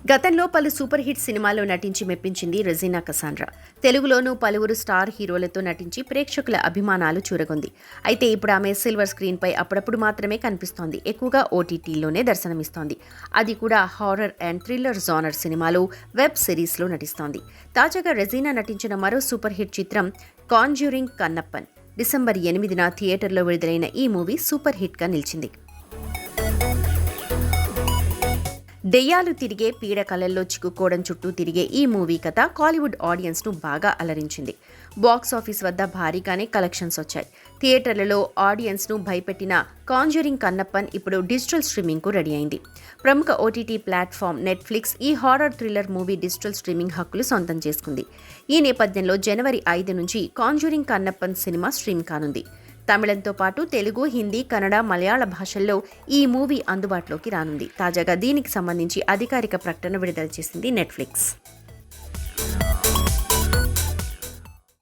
గతంలో పలు super hit సినిమాల్లో నటించి మెప్పించింది రెజీనా కసాండ్రా. తెలుగులోనూ పలువురు స్టార్ హీరోలతో నటించి ప్రేక్షకుల అభిమానాలు చూరగొంది. అయితే ఇప్పుడు ఆమె సిల్వర్ స్క్రీన్పై అప్పుడప్పుడు మాత్రమే కనిపిస్తోంది. ఎక్కువగా ఓటీటీలోనే దర్శనమిస్తోంది. అది కూడా హారర్ అండ్ థ్రిల్లర్ జానర్ సినిమాలు, వెబ్ సిరీస్లో నటిస్తోంది. తాజాగా రెజీనా నటించిన మరో సూపర్ హిట్ చిత్రం కాంజ్యూరింగ్ కన్నప్పన్. డిసెంబర్ 8న థియేటర్లో విడుదలైన ఈ మూవీ సూపర్ హిట్గా నిలిచింది. దెయ్యాలు తిరిగే పీడకలల్లో చిక్కుకోవడం చుట్టూ తిరిగే ఈ మూవీ కథ కాలీవుడ్ ఆడియన్స్ను బాగా అలరించింది. బాక్స్ ఆఫీస్ వద్ద భారీగానే కలెక్షన్స్ వచ్చాయి. థియేటర్లలో ఆడియన్స్ను భయపెట్టిన కాంజ్యూరింగ్ కన్నప్పన్ ఇప్పుడు డిజిటల్ స్ట్రీమింగ్కు రెడీ అయింది. ప్రముఖ ఓటీటీ ప్లాట్ఫామ్ నెట్ఫ్లిక్స్ ఈ horror thriller movie digital streaming హక్కులు సొంతం చేసుకుంది. ఈ నేపథ్యంలో జనవరి 5 నుంచి కాంజ్యూరింగ్ కన్నప్పన్ సినిమా స్ట్రీమ్ కానుంది. తమిళంతో పాటు తెలుగు, హిందీ, కన్నడ, మలయాళ భాషల్లో ఈ మూవీ అందుబాటులోకి రానుంది. తాజాగా దీనికి సంబంధించి అధికారిక ప్రకటన విడుదల చేసింది నెట్ఫ్లిక్స్.